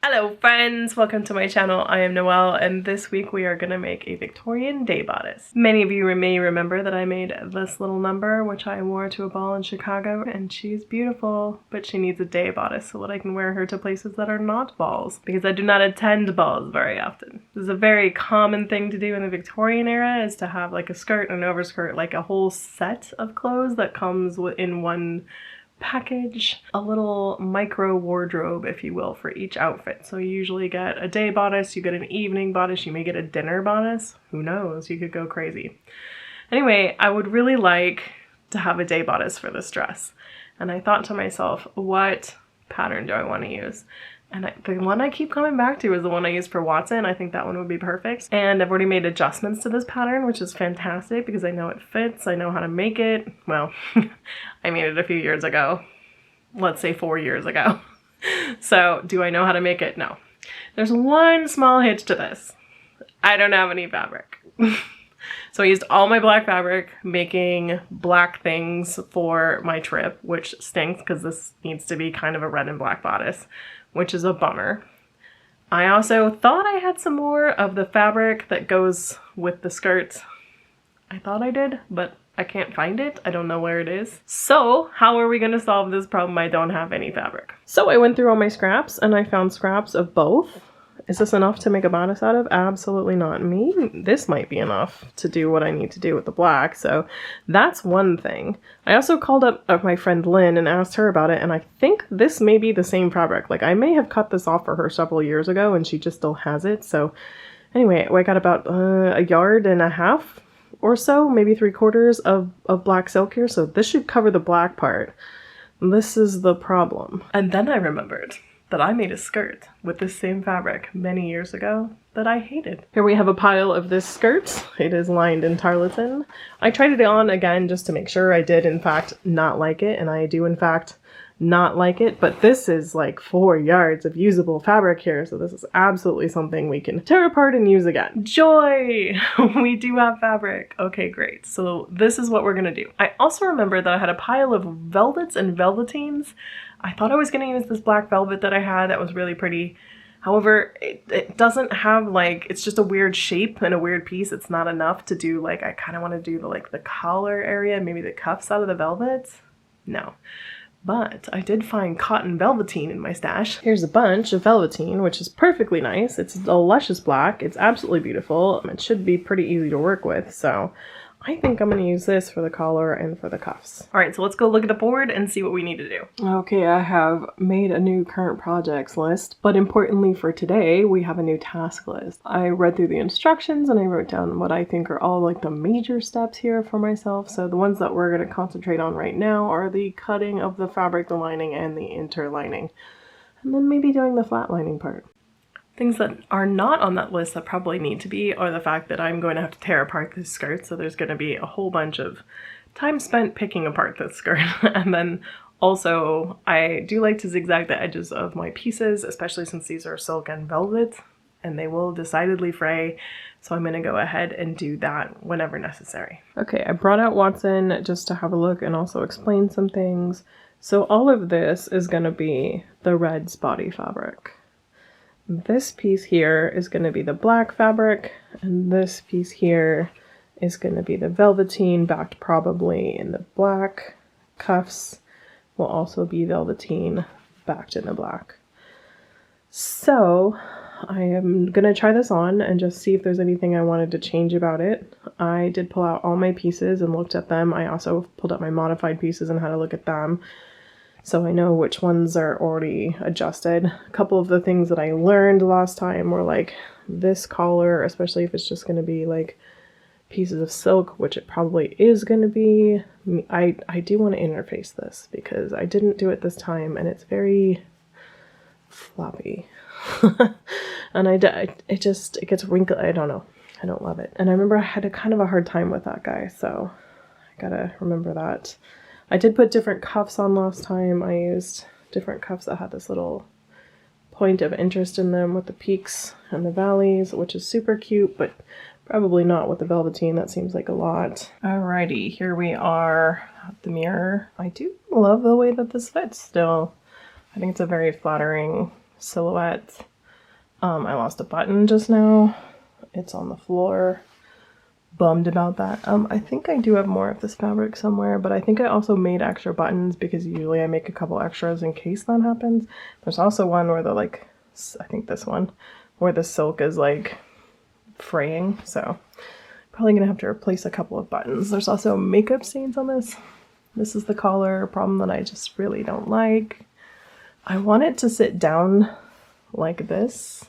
Hello friends, welcome to my channel. I am Noelle and this week we are going to make a Victorian day bodice. Many of you may remember that I made this little number which I wore to a ball in Chicago, and she's beautiful, but she needs a day bodice so that I can wear her to places that are not balls, because I do not attend balls very often. This is a very common thing to do in the Victorian era, is to have like a skirt and an overskirt, like a whole set of clothes that comes in one package, a little micro wardrobe, if you will, for each outfit. So you usually get a day bodice, you get an evening bodice, you may get a dinner bodice. Who knows? You could go crazy. Anyway, I would really like to have a day bodice for this dress. And I thought to myself, what pattern do I want to use? And the one I keep coming back to is the one I used for Watson. I think that one would be perfect. And I've already made adjustments to this pattern, which is fantastic because I know it fits. I know how to make it. Well, I made it a few years ago. Let's say 4 years ago. So do I know how to make it? No. There's one small hitch to this. I don't have any fabric. So I used all my black fabric making black things for my trip, which stinks because this needs to be kind of a red and black bodice, which is a bummer. I also thought I had some more of the fabric that goes with the skirts. I thought I did, but I can't find it. I don't know where it is. So how are we going to solve this problem? I don't have any fabric. So I went through all my scraps and I found scraps of both. Is this enough to make a bodice out of? Absolutely not. Maybe this might be enough to do what I need to do with the black. So that's one thing. I also called up my friend Lynn and asked her about it, and I think this may be the same fabric. Like, I may have cut this off for her several years ago and she just still has it. So anyway, I got about a yard and a half or so, maybe 3/4 of black silk here. So this should cover the black part. This is the problem. And then I remembered that I made a skirt with this same fabric many years ago that I hated. Here we have a pile of this skirt. It is lined in tarlatan. I tried it on again just to make sure I did in fact not like it, and I do in fact not like it, but this is like 4 yards of usable fabric here, so this is absolutely something we can tear apart and use again. Joy! We do have fabric. Okay, great. So this is what we're gonna do. I also remember that I had a pile of velvets and velveteens. I thought I was going to use this black velvet that I had that was really pretty. However, it doesn't have like, it's just a weird shape and a weird piece. It's not enough to do like, I kind of want to do the collar area, maybe the cuffs out of the velvet. No. But I did find cotton velveteen in my stash. Here's a bunch of velveteen, which is perfectly nice. It's a luscious black. It's absolutely beautiful. It should be pretty easy to work with. So I think I'm going to use this for the collar and for the cuffs. All right, so let's go look at the board and see what we need to do. Okay, I have made a new current projects list, but importantly for today, we have a new task list. I read through the instructions and I wrote down what I think are all like the major steps here for myself. So the ones that we're going to concentrate on right now are the cutting of the fabric, the lining, and the interlining. And then maybe doing the flatlining part. Things that are not on that list that probably need to be are the fact that I'm going to have to tear apart this skirt, so there's going to be a whole bunch of time spent picking apart this skirt. And then also, I do like to zigzag the edges of my pieces, especially since these are silk and velvet, and they will decidedly fray, so I'm going to go ahead and do that whenever necessary. Okay, I brought out Watson just to have a look and also explain some things. So all of this is going to be the red spotty fabric. This piece here is going to be the black fabric, and this piece here is going to be the velveteen, backed probably in the black. Cuffs will also be velveteen, backed in the black. So I am going to try this on and just see if there's anything I wanted to change about it. I did pull out all my pieces and looked at them. I also pulled out my modified pieces and had a look at them, so I know which ones are already adjusted. A couple of the things that I learned last time were like this collar, especially if it's just going to be like pieces of silk, which it probably is going to be. I do want to interface this because I didn't do it this time and it's very floppy. And it gets wrinkled. I don't know. I don't love it. And I remember I had a kind of a hard time with that guy, so I gotta remember that. I did put different cuffs on last time. I used different cuffs that had this little point of interest in them with the peaks and the valleys, which is super cute, but probably not with the velveteen. That seems like a lot. Alrighty, here we are at the mirror. I do love the way that this fits still. I think it's a very flattering silhouette. I lost a button just now. It's on the floor. Bummed about that. I think I do have more of this fabric somewhere, but I think I also made extra buttons because usually I make a couple extras in case that happens. There's also one where the like, I think this one, where the silk is like fraying, so probably gonna have to replace a couple of buttons. There's also makeup stains on this. This is the collar problem that I just really don't like. I want it to sit down like this,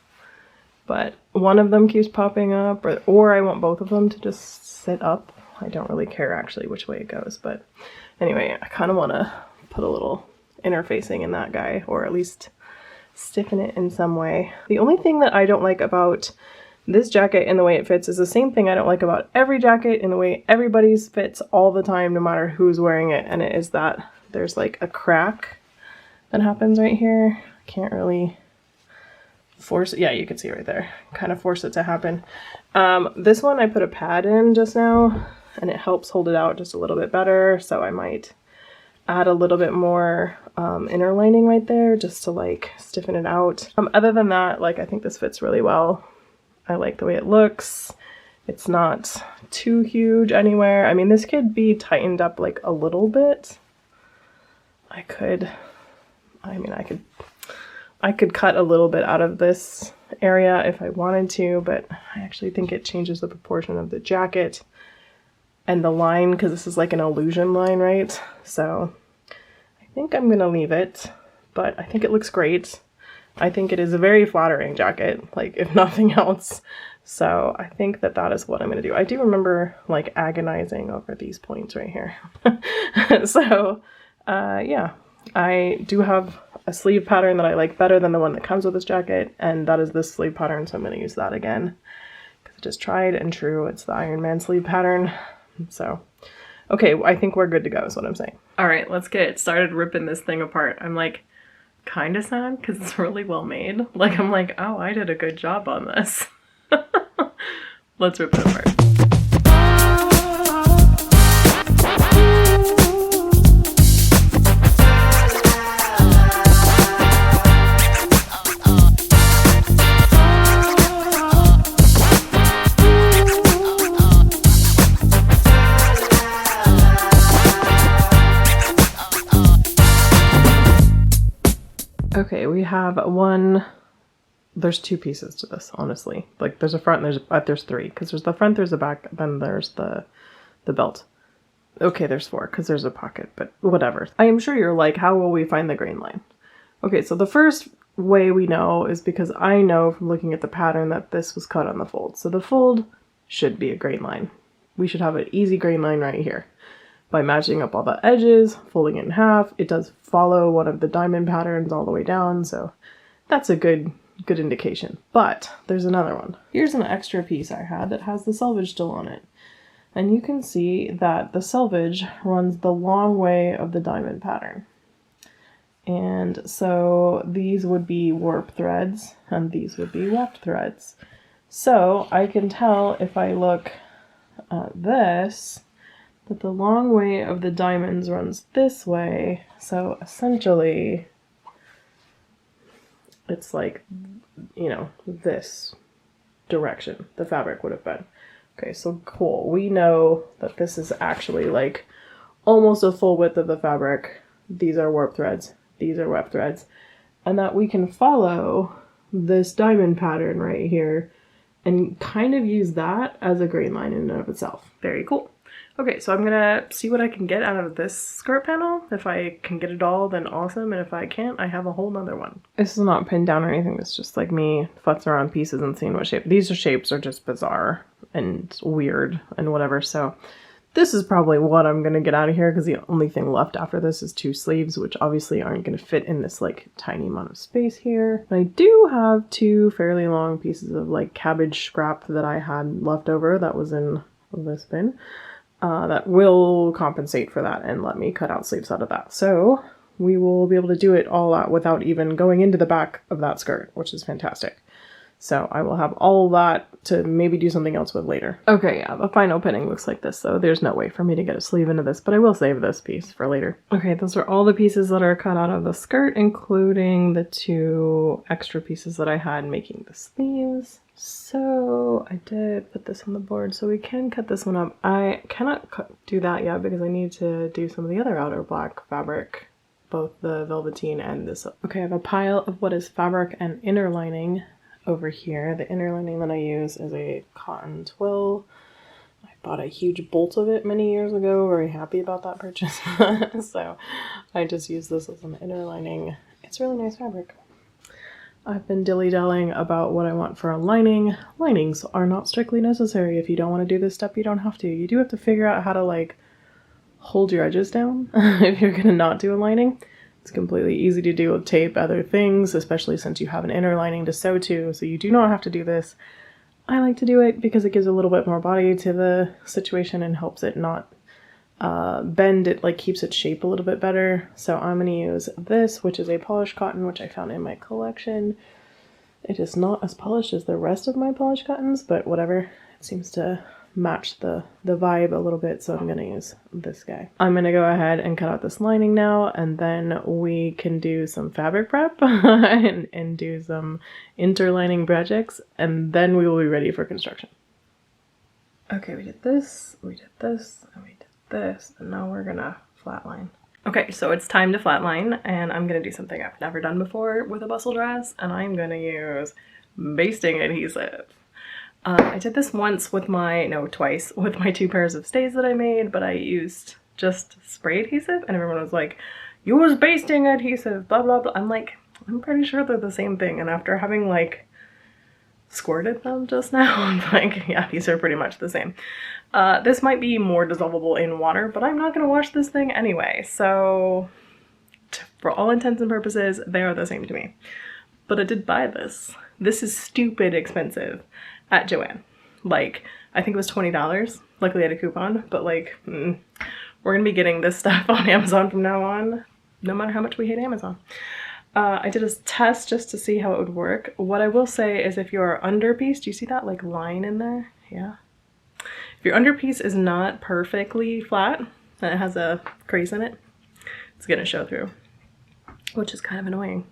but one of them keeps popping up, or I want both of them to just sit up. I don't really care actually which way it goes, but anyway, I kind of want to put a little interfacing in that guy, or at least stiffen it in some way. The only thing that I don't like about this jacket and the way it fits is the same thing I don't like about every jacket and the way everybody's fits all the time, no matter who's wearing it, and it is that there's like a crack that happens right here. I can't really force it. Yeah, you can see right there. Kind of force it to happen. This one I put a pad in just now, and it helps hold it out just a little bit better, so I might add a little bit more inner lining right there just to like stiffen it out. Other than that, like, I think this fits really well. I like the way it looks. It's not too huge anywhere. I mean, this could be tightened up like a little bit. I could cut a little bit out of this area if I wanted to, but I actually think it changes the proportion of the jacket and the line, because this is like an illusion line, right? So I think I'm gonna leave it, but I think it looks great. I think it is a very flattering jacket, like, if nothing else. So I think that that is what I'm gonna do. I do remember like agonizing over these points right here. So yeah, I do have a sleeve pattern that I like better than the one that comes with this jacket, and that is this sleeve pattern, so I'm going to use that again because I just tried and true. It's the Iron Man sleeve pattern. So okay, I think we're good to go is what I'm saying. All right, let's get started ripping this thing apart. I'm like kind of sad because it's really well made. Like, I'm like, oh, I did a good job on this. Let's rip it apart. Okay, we have there's two pieces to this, honestly. Like, there's a front and there's three, because there's the front, there's the back, then there's the belt. Okay, there's four, because there's a pocket, but whatever. I am sure you're like, how will we find the grain line? Okay, so the first way we know is because I know from looking at the pattern that this was cut on the fold. So the fold should be a grain line. We should have an easy grain line right here. By matching up all the edges, folding it in half, it does follow one of the diamond patterns all the way down, so that's a good indication. But there's another one. Here's an extra piece I had that has the selvage still on it. And you can see that the selvage runs the long way of the diamond pattern. And so these would be warp threads, and these would be weft threads. So I can tell if I look at this, that the long way of the diamonds runs this way. So essentially, it's like, you know, this direction the fabric would have been. Okay, so cool. We know that this is actually like almost a full width of the fabric. These are warp threads, these are weft threads, and that we can follow this diamond pattern right here and kind of use that as a grain line in and of itself. Very cool. Okay, so I'm gonna see what I can get out of this skirt panel. If I can get it all, then awesome, and if I can't, I have a whole nother one. This is not pinned down or anything, it's just like me futzing around pieces and seeing what shape. These shapes are just bizarre and weird and whatever, so this is probably what I'm gonna get out of here, because the only thing left after this is two sleeves, which obviously aren't gonna fit in this like tiny amount of space here. And I do have two fairly long pieces of like cabbage scrap that I had left over that was in this bin. That will compensate for that and let me cut out sleeves out of that. So we will be able to do it all out without even going into the back of that skirt, which is fantastic. So I will have all that to maybe do something else with later. Okay, yeah, the final pinning looks like this, so there's no way for me to get a sleeve into this, but I will save this piece for later. Okay, those are all the pieces that are cut out of the skirt, including the 2 extra pieces that I had making the sleeves. So I did put this on the board, so we can cut this one up. I cannot do that yet because I need to do some of the other outer black fabric, both the velveteen and this. Okay, I have a pile of what is fabric and inner lining over here. The inner lining that I use is a cotton twill. I bought a huge bolt of it many years ago. Very happy about that purchase. So I just use this as an inner lining. It's really nice fabric. I've been dilly-dallying about what I want for a lining. Linings are not strictly necessary. If you don't want to do this step, you don't have to. You do have to figure out how to like hold your edges down if you're gonna not do a lining. It's completely easy to do with tape, other things, especially since you have an inner lining to sew to, so you do not have to do this. I like to do it because it gives a little bit more body to the situation and helps it not bend. It like keeps its shape a little bit better. So I'm going to use this, which is a polished cotton, which I found in my collection. It is not as polished as the rest of my polished cottons, but whatever. It seems to match the vibe a little bit, so I'm going to use this guy. I'm going to go ahead and cut out this lining now, and then we can do some fabric prep and do some interlining projects, and then we will be ready for construction. Okay, we did this, and we did this, and now we're gonna flatline. Okay, so it's time to flatline, and I'm gonna do something I've never done before with a bustle dress, and I'm gonna use basting adhesive. I did this once with twice with my 2 pairs of stays that I made, but I used just spray adhesive, and everyone was like, use basting adhesive, blah, blah, blah. I'm like, I'm pretty sure they're the same thing, and after having like squirted them just now, I'm like, yeah, these are pretty much the same. This might be more dissolvable in water, but I'm not gonna wash this thing anyway, so for all intents and purposes, they are the same to me. But I did buy this. This is stupid expensive at Joann. Like, I think it was $20. Luckily I had a coupon, but like, we're gonna be getting this stuff on Amazon from now on, no matter how much we hate Amazon. I did a test just to see how it would work. What I will say is if your underpiece, do you see that like line in there? Yeah. If your underpiece is not perfectly flat, and it has a crease in it, it's gonna show through, which is kind of annoying.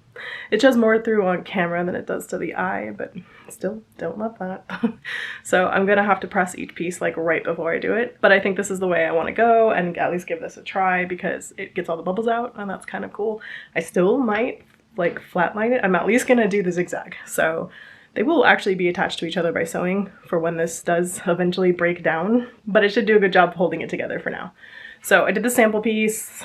It shows more through on camera than it does to the eye, but still don't love that. So I'm gonna have to press each piece like right before I do it, but I think this is the way I want to go and at least give this a try because it gets all the bubbles out and that's kind of cool. I still might like flatline it. I'm at least gonna do the zigzag, so they will actually be attached to each other by sewing for when this does eventually break down, but it should do a good job holding it together for now. So I did the sample piece.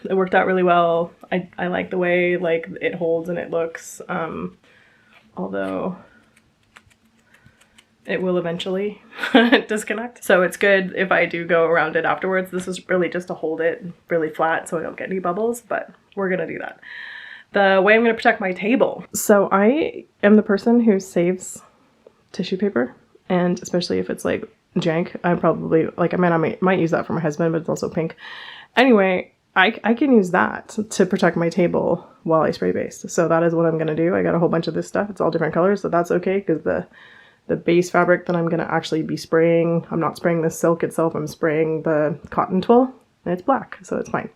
It worked out really well. I like the way like it holds and it looks, although it will eventually disconnect. So it's good if I do go around it afterwards. This is really just to hold it really flat so I don't get any bubbles, but we're gonna do that. The way I'm gonna protect my table. So I am the person who saves tissue paper, and especially if it's like jank, I probably, like, I might use that for my husband, but it's also pink. Anyway, I can use that to protect my table while I spray baste. So that is what I'm going to do. I got a whole bunch of this stuff. It's all different colors, so that's okay because the base fabric that I'm going to actually be spraying, I'm not spraying the silk itself, I'm spraying the cotton twill, and it's black, so it's fine.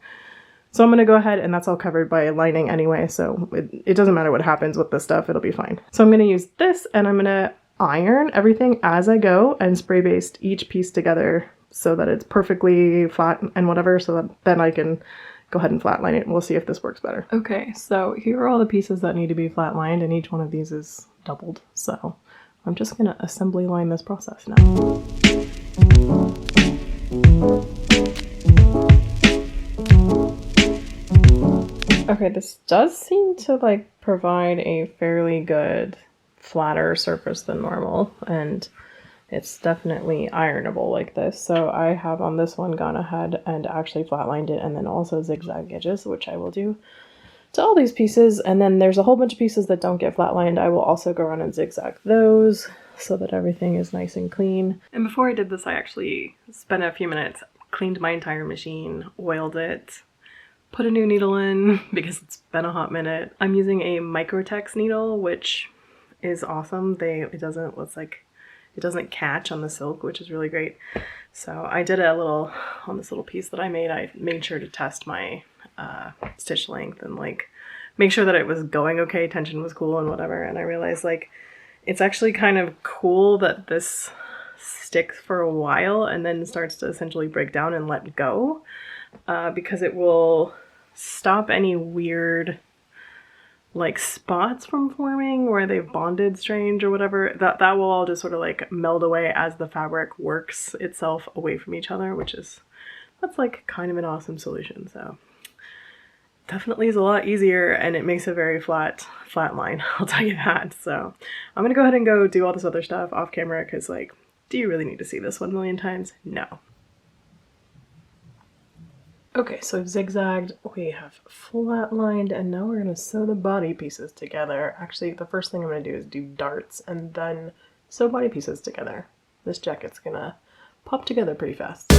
So I'm going to go ahead, and that's all covered by lining anyway, so it doesn't matter what happens with this stuff, it'll be fine. So I'm going to use this, and I'm going to iron everything as I go and spray baste each piece together so that it's perfectly flat and whatever, so that then I can go ahead and flatline it. We'll see if this works better. Okay, so here are all the pieces that need to be flatlined, and each one of these is doubled. So I'm just gonna assembly line this process now. Okay, this does seem to like provide a fairly good flatter surface than normal, and it's definitely ironable like this. So I have on this one gone ahead and actually flatlined it and then also zigzag edges, which I will do to all these pieces. And then there's a whole bunch of pieces that don't get flatlined. I will also go around and zigzag those so that everything is nice and clean. And before I did this, I actually spent a few minutes, cleaned my entire machine, oiled it, put a new needle in because it's been a hot minute. I'm using a Microtex needle, which is awesome. It doesn't catch on the silk, which is really great. So I did on this little piece that I made sure to test my stitch length and like make sure that it was going okay, tension was cool and whatever. And I realized like it's actually kind of cool that this sticks for a while and then starts to essentially break down and let go, because it will stop any weird like spots from forming where they've bonded strange or whatever. That will all just sort of like meld away as the fabric works itself away from each other, that's like kind of an awesome solution. So definitely is a lot easier, and it makes a very flat line, I'll tell you that. So I'm gonna go ahead and go do all this other stuff off camera, because like, do you really need to see this 1 million times? No. Okay, so I've zigzagged, we have flatlined, and now we're gonna sew the body pieces together. Actually, the first thing I'm gonna do is do darts and then sew body pieces together. This jacket's gonna pop together pretty fast.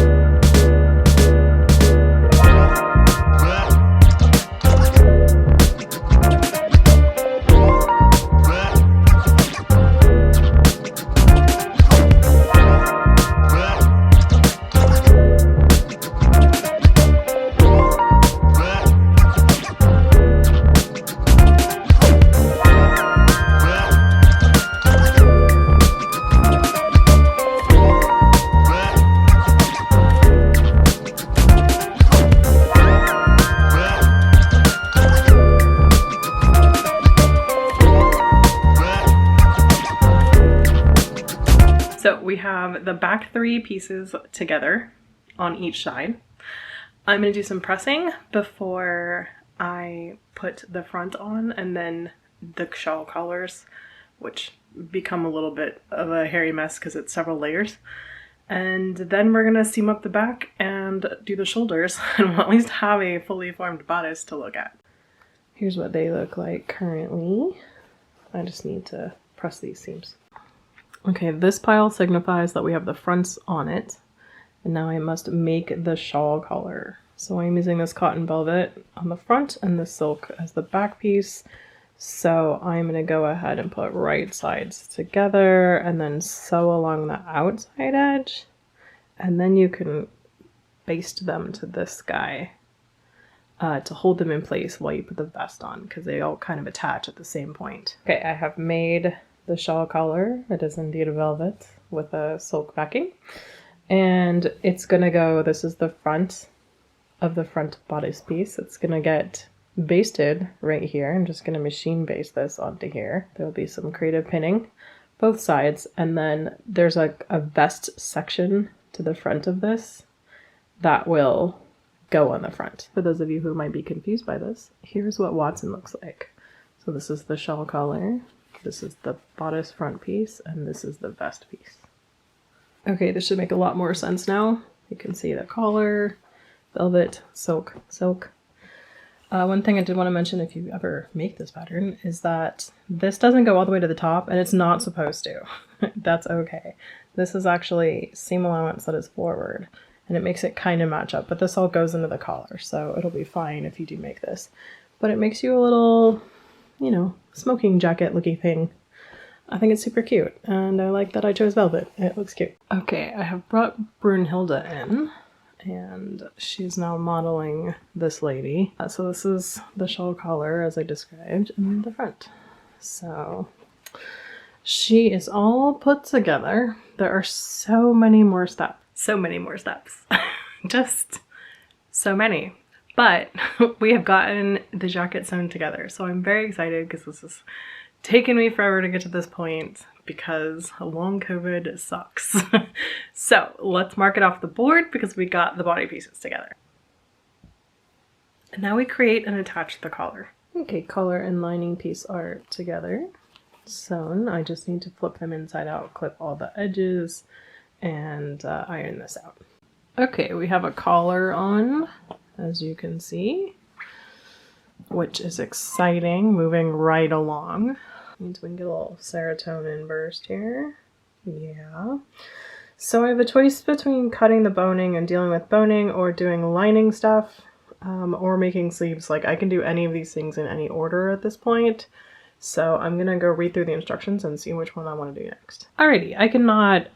So we have the back 3 pieces together on each side. I'm going to do some pressing before I put the front on, and then the shawl collars, which become a little bit of a hairy mess because it's several layers. And then we're going to seam up the back and do the shoulders, and we'll at least have a fully formed bodice to look at. Here's what they look like currently. I just need to press these seams. Okay, this pile signifies that we have the fronts on it, and now I must make the shawl collar. So I'm using this cotton velvet on the front and the silk as the back piece. So I'm going to go ahead and put right sides together and then sew along the outside edge, and then you can baste them to this guy to hold them in place while you put the vest on, because they all kind of attach at the same point. Okay, I have made the shawl collar. It is indeed a velvet with a silk backing, and it's gonna go, this is the front of the front bodice piece. It's gonna get basted right here. I'm just gonna machine baste this onto here. There'll be some creative pinning both sides, and then there's a vest section to the front of this that will go on the front. For those of you who might be confused by this, here's what Watson looks like. So this is the shawl collar, this is the bodice front piece, and this is the vest piece. Okay, this should make a lot more sense now. You can see the collar, velvet, silk, silk. One thing I did want to mention, if you ever make this pattern, is that this doesn't go all the way to the top, and it's not supposed to. That's okay. This is actually seam allowance that is forward, and it makes it kind of match up, but this all goes into the collar, so it'll be fine if you do make this. But it makes you a little, you know, smoking jacket looking thing. I think it's super cute, and I like that I chose velvet. It looks cute. Okay, I have brought Brunhilde in, and she's now modeling this lady. So this is the shawl collar as I described in the front. So she is all put together. There are so many more steps. So many more steps. Just so many. But we have gotten the jacket sewn together, so I'm very excited because this has taken me forever to get to this point because long COVID sucks. So let's mark it off the board because we got the body pieces together. And now we create and attach the collar. Okay, collar and lining piece are together, sewn. I just need to flip them inside out, clip all the edges, and iron this out. Okay, we have a collar on, as you can see, which is exciting, moving right along. Means we can get a little serotonin burst here. Yeah. So I have a choice between cutting the boning and dealing with boning, or doing lining stuff, or making sleeves. Like, I can do any of these things in any order at this point. So I'm gonna go read through the instructions and see which one I want to do next. Alrighty, I cannot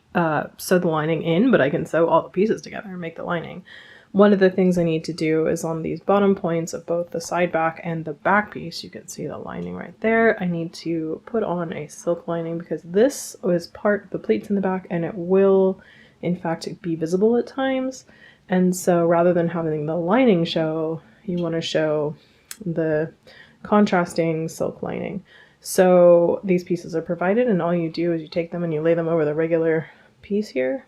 sew the lining in, but I can sew all the pieces together and make the lining. One of the things I need to do is on these bottom points of both the side back and the back piece, you can see the lining right there. I need to put on a silk lining because this is part of the pleats in the back and it will in fact be visible at times. And so rather than having the lining show, you want to show the contrasting silk lining. So these pieces are provided and all you do is you take them and you lay them over the regular piece here.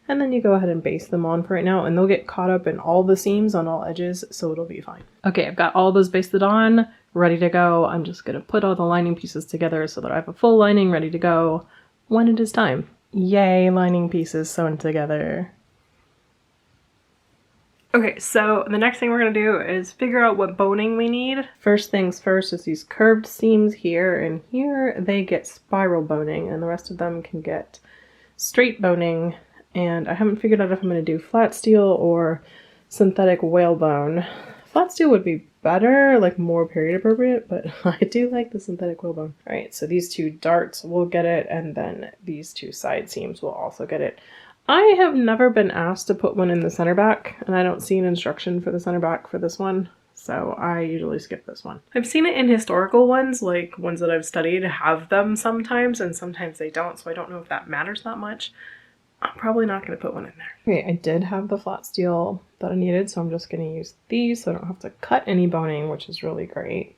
And then you go ahead and baste them on for right now and they'll get caught up in all the seams on all edges, so it'll be fine. Okay, I've got all those basted on, ready to go. I'm just gonna put all the lining pieces together so that I have a full lining ready to go when it is time. Yay, lining pieces sewn together. Okay, so the next thing we're gonna do is figure out what boning we need. First things first is these curved seams here and here, they get spiral boning and the rest of them can get straight boning. And I haven't figured out if I'm going to do flat steel or synthetic whalebone. Flat steel would be better, like more period appropriate, but I do like the synthetic whalebone. All right, so these two darts will get it, and then these two side seams will also get it. I have never been asked to put one in the center back, and I don't see an instruction for the center back for this one, so I usually skip this one. I've seen it in historical ones, like ones that I've studied have them sometimes, and sometimes they don't, so I don't know if that matters that much. I'm probably not going to put one in there. Okay, I did have the flat steel that I needed, so I'm just going to use these so I don't have to cut any boning, which is really great.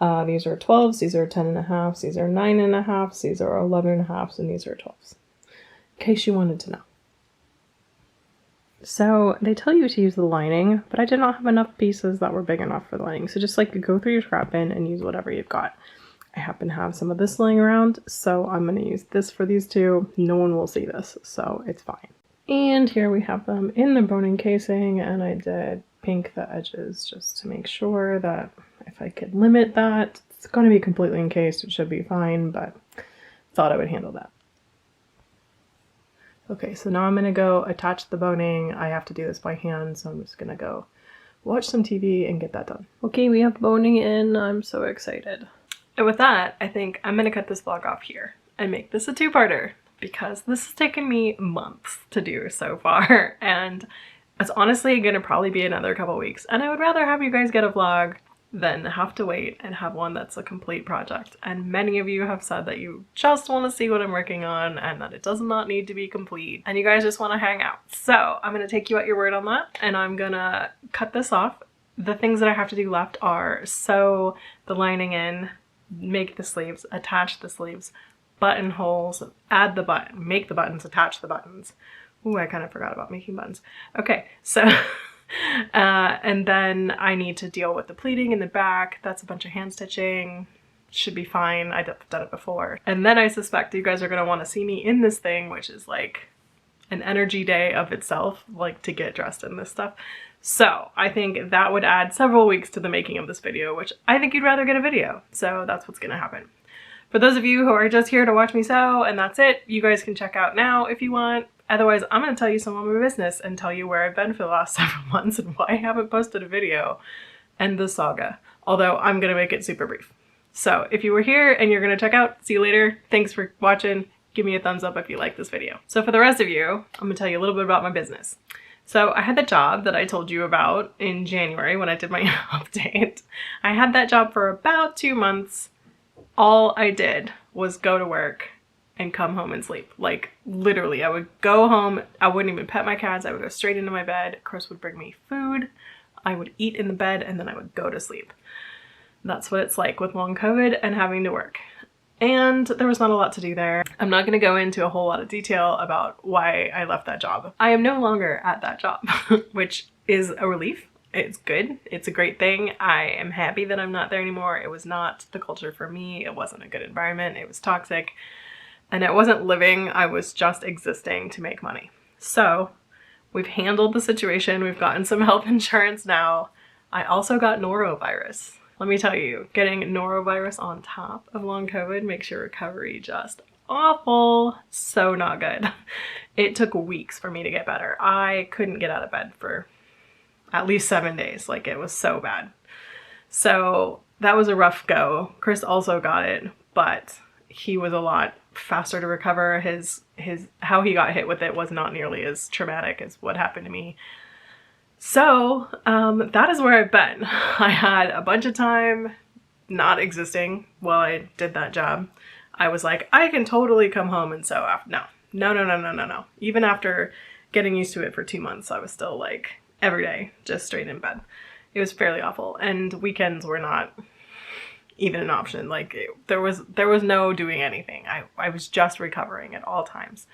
These are 12s, these are 10.5s, these are 9.5s, these are 11.5s, and these are 12s. In case you wanted to know. So they tell you to use the lining, but I did not have enough pieces that were big enough for the lining. So just like go through your scrap bin and use whatever you've got. I happen to have some of this laying around, so I'm going to use this for these two. No one will see this, so it's fine. And here we have them in the boning casing, and I did pink the edges just to make sure that if I could limit that, it's going to be completely encased, it should be fine, but thought I would handle that. Okay, so now I'm going to go attach the boning. I have to do this by hand, so I'm just going to go watch some TV and get that done. Okay, we have boning in. I'm so excited. And with that, I think I'm gonna cut this vlog off here and make this a two-parter because this has taken me months to do so far and it's honestly gonna probably be another couple weeks and I would rather have you guys get a vlog than have to wait and have one that's a complete project. And many of you have said that you just want to see what I'm working on and that it does not need to be complete and you guys just want to hang out. So I'm gonna take you at your word on that and I'm gonna cut this off. The things that I have to do left are sew the lining in, make the sleeves, attach the sleeves, buttonholes, add the button, make the buttons, attach the buttons. Ooh, I kind of forgot about making buttons. Okay, so and then I need to deal with the pleating in the back. That's a bunch of hand stitching. Should be fine. I've done it before. And then I suspect you guys are going to want to see me in this thing, which is like an energy day of itself, like to get dressed in this stuff. So I think that would add several weeks to the making of this video, which I think you'd rather get a video. So that's what's gonna happen. For those of you who are just here to watch me sew and that's it, you guys can check out now if you want. Otherwise, I'm gonna tell you some of my business and tell you where I've been for the last several months and why I haven't posted a video and the saga. Although I'm gonna make it super brief. So if you were here and you're gonna check out, see you later. Thanks for watching. Give me a thumbs up if you like this video. So for the rest of you, I'm gonna tell you a little bit about my business. So I had the job that I told you about in January when I did my update. I had that job for about 2 months. All I did was go to work and come home and sleep. Like literally, I would go home, I wouldn't even pet my cats, I would go straight into my bed. Chris would bring me food, I would eat in the bed, and then I would go to sleep. That's what it's like with long COVID and having to work. And there was not a lot to do there. I'm not going to go into a whole lot of detail about why I left that job. I am no longer at that job, which is a relief. It's good. It's a great thing. I am happy that I'm not there anymore. It was not the culture for me. It wasn't a good environment. It was toxic and I wasn't living. I was just existing to make money. So we've handled the situation. We've gotten some health insurance now. I also got norovirus. Let me tell you, getting norovirus on top of long COVID makes your recovery just awful. So not good. It took weeks for me to get better. I couldn't get out of bed for at least 7 days. Like it was so bad. So that was a rough go. Chris also got it, but he was a lot faster to recover. His how he got hit with it was not nearly as traumatic as what happened to me. So that is where I've been. I had a bunch of time not existing while I did that job. I was like, I can totally come home and sew after. No. Even after getting used to it for 2 months, I was still like every day, just straight in bed. It was fairly awful. And weekends were not even an option. Like there was no doing anything. I was just recovering at all times,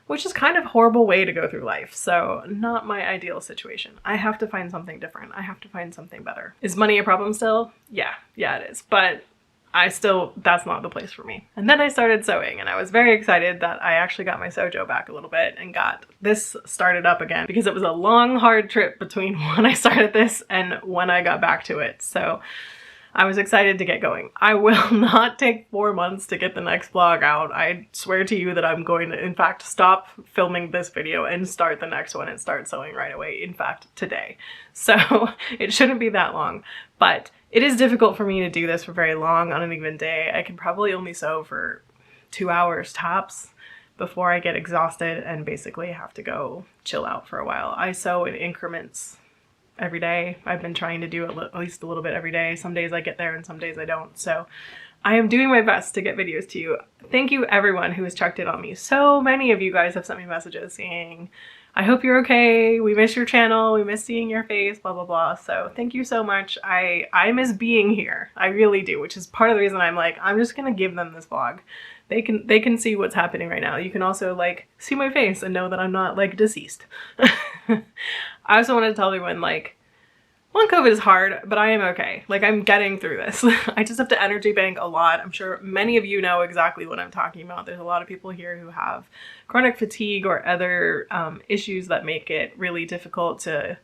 which is kind of a horrible way to go through life. So not my ideal situation. I have to find something different. I have to find something better. Is money a problem still? Yeah, it is. But that's not the place for me. And then I started sewing, and I was very excited that I actually got my sojo back a little bit and got this started up again, because it was a long, hard trip between when I started this and when I got back to it. So I was excited to get going. I will not take 4 months to get the next vlog out. I swear to you that I'm going to, in fact, stop filming this video and start the next one and start sewing right away. In fact, today. So it shouldn't be that long, but it is difficult for me to do this for very long on an even day. I can probably only sew for 2 hours tops before I get exhausted and basically have to go chill out for a while. I sew in increments every day. I've been trying to do at least a little bit every day. Some days I get there and some days I don't. So I am doing my best to get videos to you. Thank you everyone who has checked in on me. So many of you guys have sent me messages saying, I hope you're okay. We miss your channel. We miss seeing your face, blah, blah, blah. So thank you so much. I miss being here. I really do, which is part of the reason I'm like, I'm just going to give them this vlog. They can see what's happening right now. You can also like see my face and know that I'm not like deceased. I also want to tell everyone, like, long COVID is hard, but I am okay. Like, I'm getting through this. I just have to energy bank a lot. I'm sure many of you know exactly what I'm talking about. There's a lot of people here who have chronic fatigue or other issues that make it really difficult to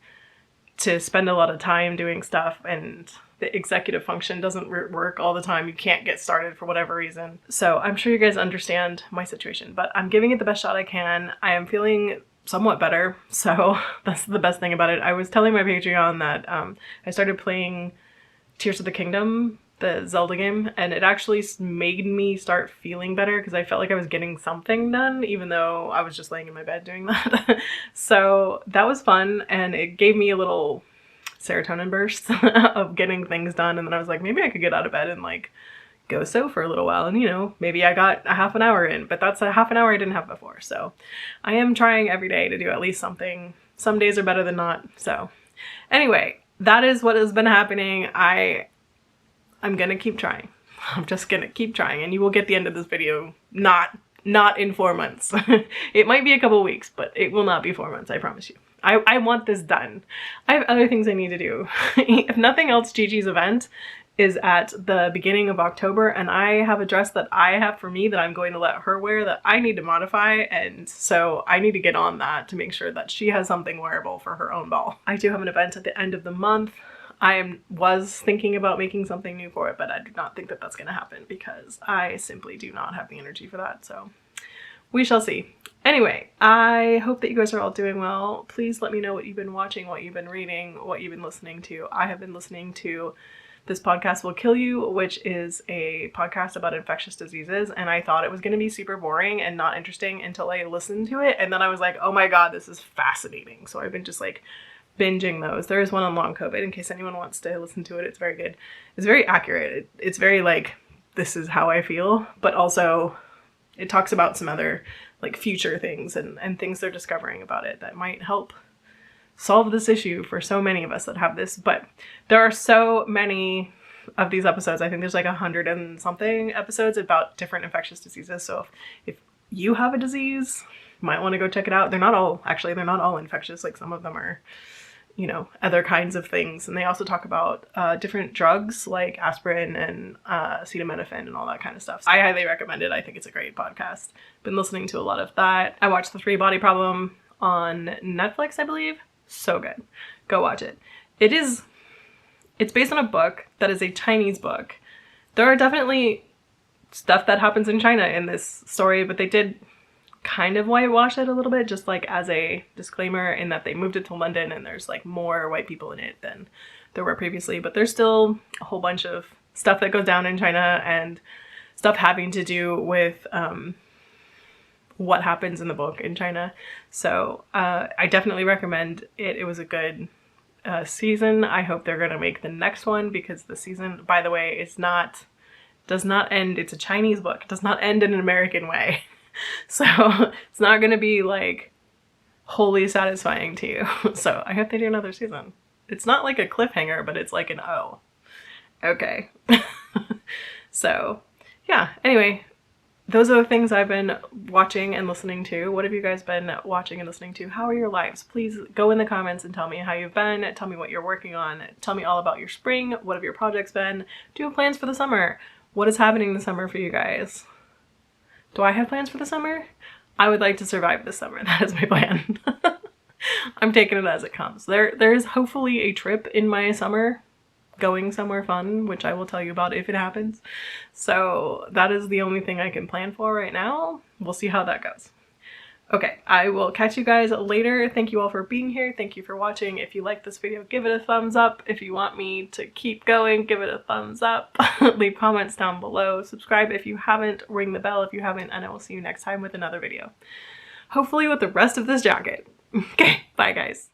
spend a lot of time doing stuff, and the executive function doesn't work all the time. You can't get started for whatever reason. So I'm sure you guys understand my situation, but I'm giving it the best shot I can. I am feeling somewhat better, so that's the best thing about it. I was telling my Patreon that I started playing Tears of the Kingdom, the Zelda game, and it actually made me start feeling better because I felt like I was getting something done, even though I was just laying in my bed doing that. So that was fun, and it gave me a little serotonin burst of getting things done. And then I was like, maybe I could get out of bed and like go sew for a little while, and you know, maybe I got a half an hour in, but that's a half an hour I didn't have before. So I am trying every day to do at least something. Some days are better than not. So anyway, that is what has been happening. I'm gonna keep trying. I'm just gonna keep trying, and you will get the end of this video not in 4 months. It might be a couple weeks, but it will not be 4 months, I promise you. I want this done. I have other things I need to do. If nothing else, Gigi's event is at the beginning of October, and I have a dress that I have for me that I'm going to let her wear that I need to modify, and so I need to get on that to make sure that she has something wearable for her own ball. I do have an event at the end of the month. I was thinking about making something new for it, but I do not think that that's going to happen because I simply do not have the energy for that, so we shall see. Anyway, I hope that you guys are all doing well. Please let me know what you've been watching, what you've been reading, what you've been listening to. I have been listening to This Podcast Will Kill You, which is a podcast about infectious diseases, and I thought it was going to be super boring and not interesting until I listened to it, and then I was like, oh my god, this is fascinating. So I've been just like binging those. There is one on long COVID in case anyone wants to listen to it. It's very good. It's very accurate. It's very like, this is how I feel, but also it talks about some other like future things and things they're discovering about it that might help solve this issue for so many of us that have this. But there are so many of these episodes. I think there's like 100 and something episodes about different infectious diseases. So if you have a disease, you might want to go check it out. They're not all infectious. Like some of them are, you know, other kinds of things. And they also talk about different drugs like aspirin and acetaminophen and all that kind of stuff. I highly recommend it. I think it's a great podcast. Been listening to a lot of that. I watched The 3-Body Problem on Netflix, I believe. So good. Go watch it. It's based on a book that is a Chinese book. There are definitely stuff that happens in China in this story, but they did kind of whitewash it a little bit, just like as a disclaimer, in that they moved it to London and there's like more white people in it than there were previously, but there's still a whole bunch of stuff that goes down in China and stuff having to do with what happens in the book in China. So I definitely recommend it. It was a good season. I hope they're gonna make the next one, because the season, by the way, does not end. It's a Chinese book. It does not end in an American way. So it's not gonna be like wholly satisfying to you. So I hope they do another season. It's not like a cliffhanger, but it's like an oh. Okay. So yeah, anyway, those are the things I've been watching and listening to. What have you guys been watching and listening to? How are your lives? Please go in the comments and tell me how you've been. Tell me what you're working on. Tell me all about your spring. What have your projects been? Do you have plans for the summer? What is happening this summer for you guys? Do I have plans for the summer? I would like to survive this summer. That is my plan. I'm taking it as it comes. There is hopefully a trip in my summer, going somewhere fun, which I will tell you about if it happens. So that is the only thing I can plan for right now. We'll see how that goes. Okay, I will catch you guys later. Thank you all for being here. Thank you for watching. If you like this video, give it a thumbs up. If you want me to keep going, give it a thumbs up. Leave comments down below. Subscribe if you haven't. Ring the bell if you haven't, and I will see you next time with another video. Hopefully with the rest of this jacket. Okay, bye guys.